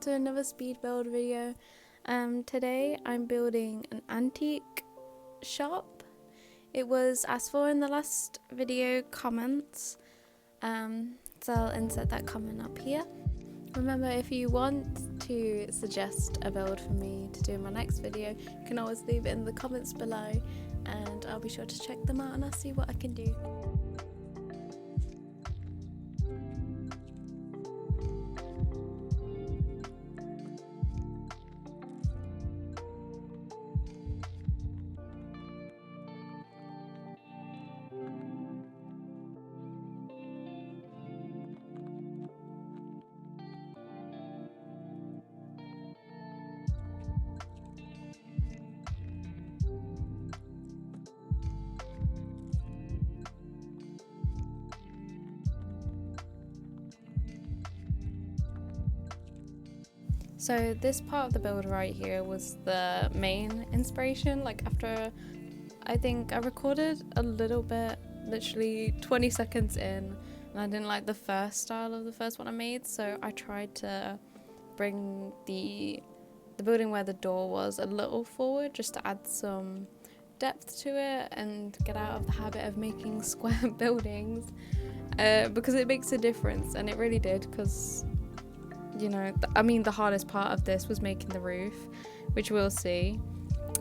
to another speed build video. Today I'm building an antique shop. It was asked for in the last video comments, so I'll insert that comment up here. Remember, if you want to suggest a build for me to do in my next video, you can always leave it in the comments below and I'll be sure to check them out and I'll see what I can do. So this part of the build right here was the main inspiration. Like after I think I recorded a little bit, literally 20 seconds in, and I didn't like the first style of the first one I made, so I tried to bring the building where the door was a little forward just to add some depth to it and get out of the habit of making square buildings, because it makes a difference, and it really did, because you know, I mean, the hardest part of this was making the roof, which we'll see.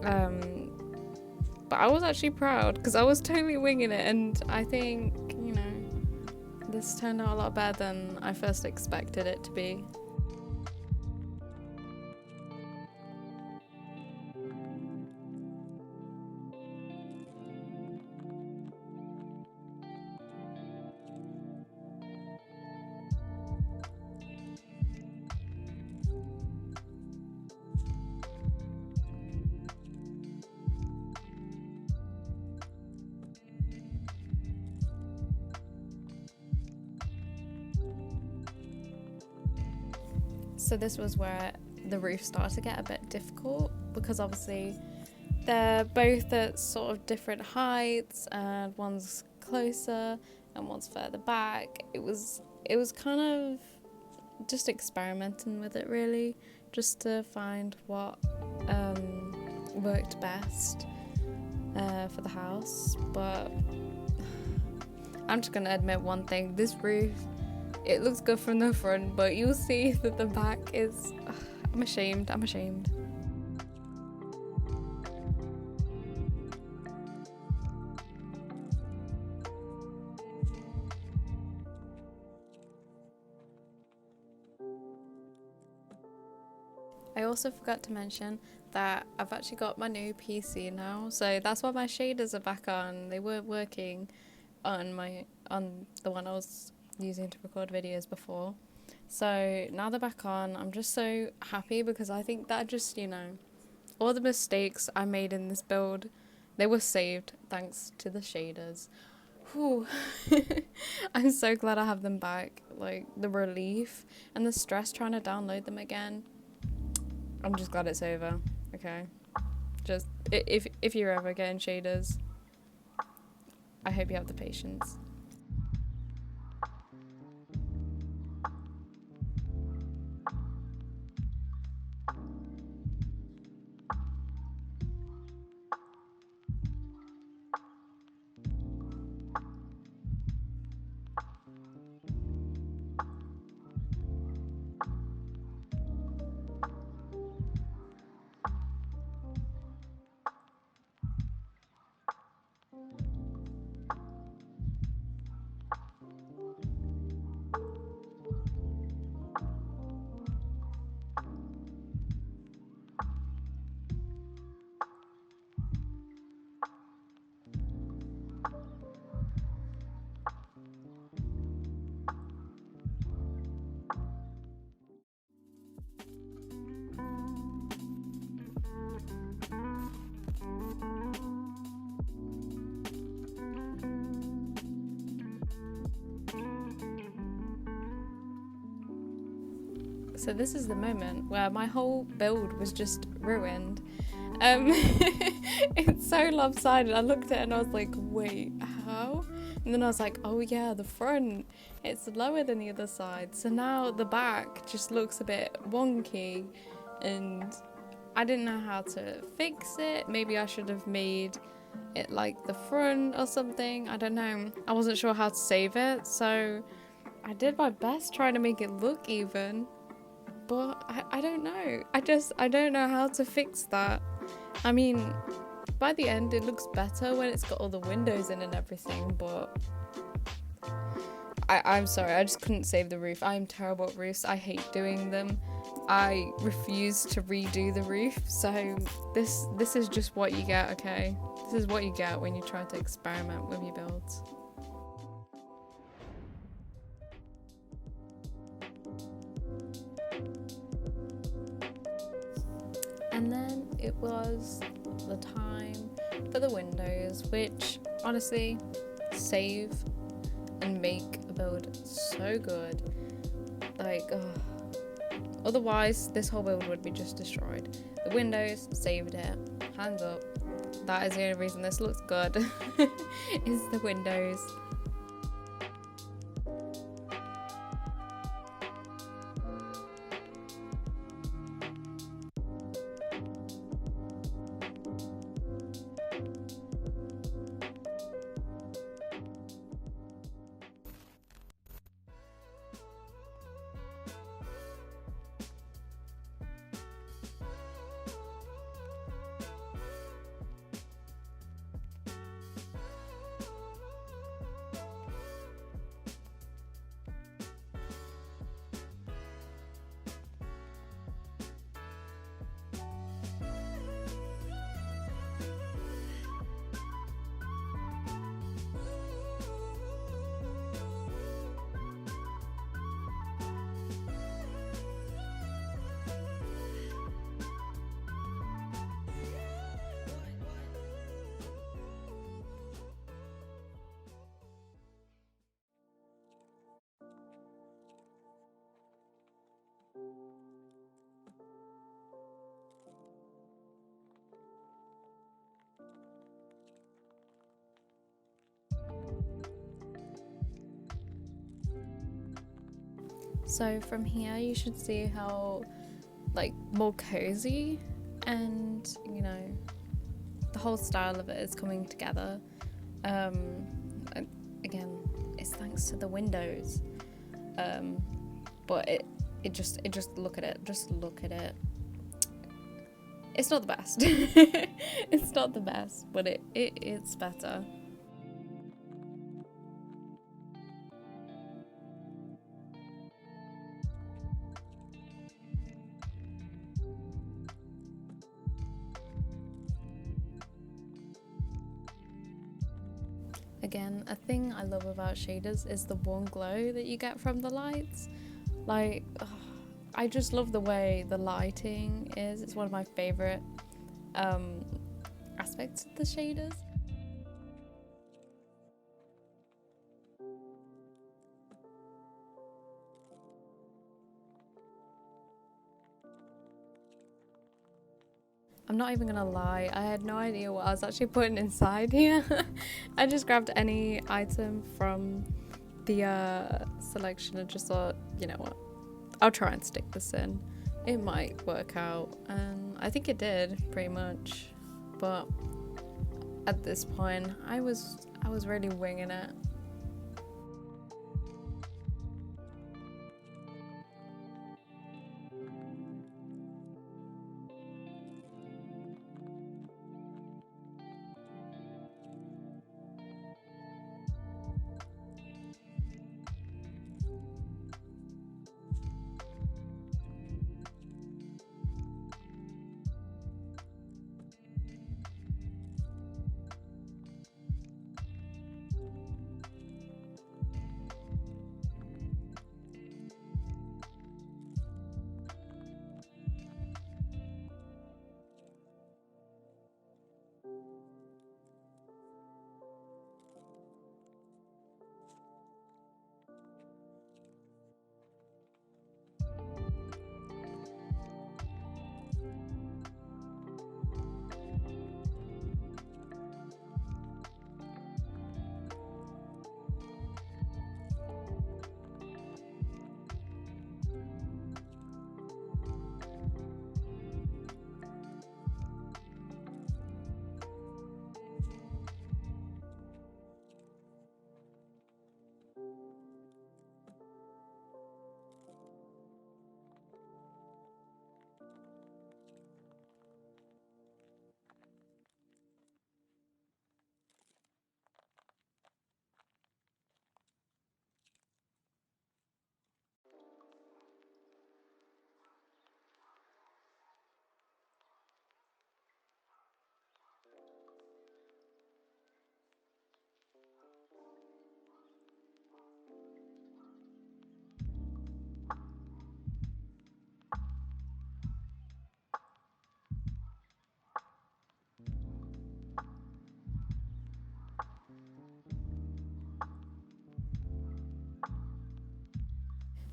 But I was actually proud because I was totally winging it, and I think, you know, this turned out a lot better than I first expected it to be. So this was where the roof started to get a bit difficult, because obviously they're both at sort of different heights, and one's closer and one's further back. It was kind of just experimenting with it, really, just to find what worked best for the house. But I'm just gonna admit one thing: this roof, it looks good from the front, but you'll see that the back is... I'm ashamed. I also forgot to mention that I've actually got my new PC now, so that's why my shaders are back on. They weren't working on the one I was using to record videos before, so now they're back on. I'm just so happy, because I think that just, you know, all the mistakes I made in this build, they were saved thanks to the shaders. Whew. I'm so glad I have them back. Like, the relief and the stress trying to download them again, I'm just glad it's over. Okay, just if you're ever getting shaders, I hope you have the patience. So this is the moment where my whole build was just ruined. It's so lopsided. I looked at it and I was like, wait, how? And then I was like, oh yeah, the front, it's lower than the other side. So now the back just looks a bit wonky, and I didn't know how to fix it. Maybe I should have made it like the front or something. I don't know. I wasn't sure how to save it, so I did my best trying to make it look even. But I don't know. I don't know how to fix that. I mean, by the end it looks better when it's got all the windows in and everything, but I'm sorry, I just couldn't save the roof. I'm terrible at roofs. I hate doing them. I refuse to redo the roof, so this is just what you get, okay? This is what you get when you try to experiment with your builds. And then it was the time for the windows, which honestly save and make a build so good. Like, otherwise this whole build would be just destroyed. The windows saved it, hands up. That is the only reason this looks good, is the windows. So from here you should see how like more cozy and, you know, the whole style of it is coming together. Again, it's thanks to the windows. But it just look at it. Just look at it. It's not the best. It's not the best, but it's better. Again, a thing I love about shaders is the warm glow that you get from the lights. Like, I just love the way the lighting is. It's one of my favorite aspects of the shaders. I'm not even gonna lie, I had no idea what I was actually putting inside here. I just grabbed any item from the selection and just thought, you know what, I'll try and stick this in. It might work out, and I think it did pretty much. But at this point, I was really winging it.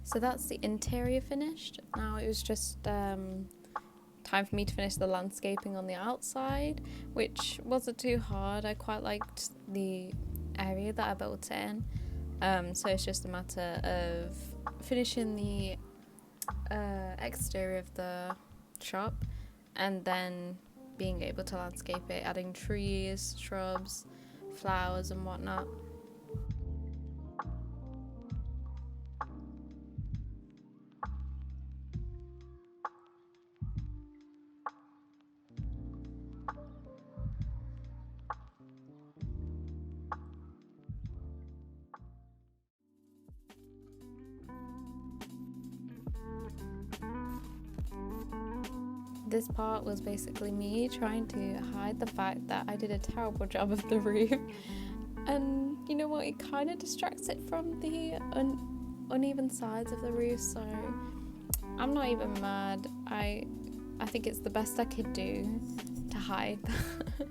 So that's the interior finished. Now it was just time for me to finish the landscaping on the outside, which wasn't too hard. I quite liked the area that I built it in. So it's just a matter of finishing the exterior of the shop and then being able to landscape it, adding trees, shrubs, flowers and whatnot. This part was basically me trying to hide the fact that I did a terrible job of the roof. And you know what, it kind of distracts it from the uneven sides of the roof, so I'm not even mad. I think it's the best I could do to hide that.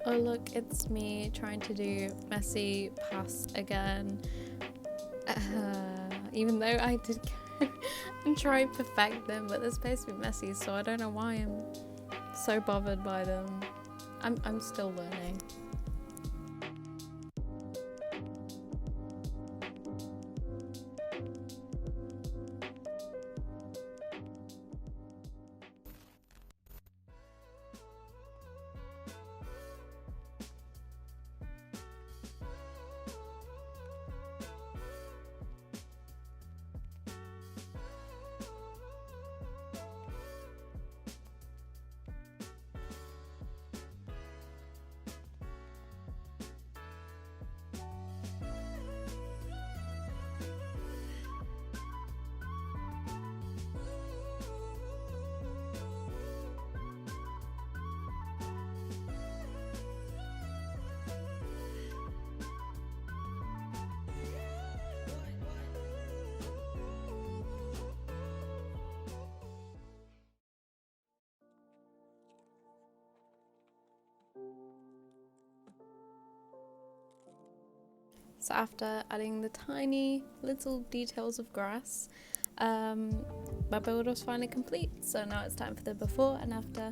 Oh look, it's me trying to do messy pass again. Even though I did and try and perfect them, but they're supposed to be messy, so I don't know why I'm so bothered by them. I'm still learning. So after adding the tiny little details of grass, my build was finally complete. So now it's time for the before and after.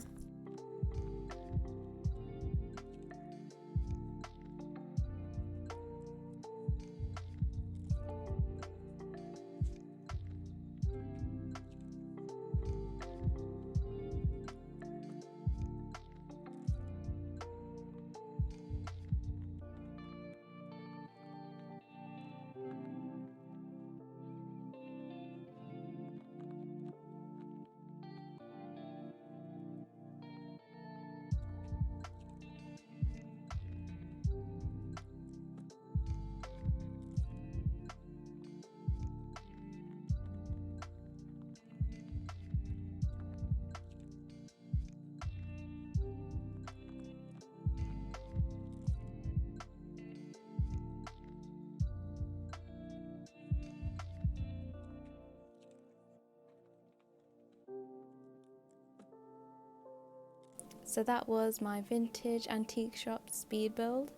So that was my vintage antique shop speed build.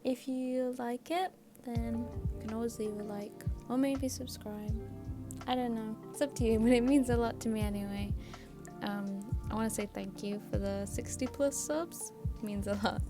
If you like it, then you can always leave a like or maybe subscribe. I don't know, it's up to you, but it means a lot to me anyway. I want to say thank you for the 60+ subs, it means a lot.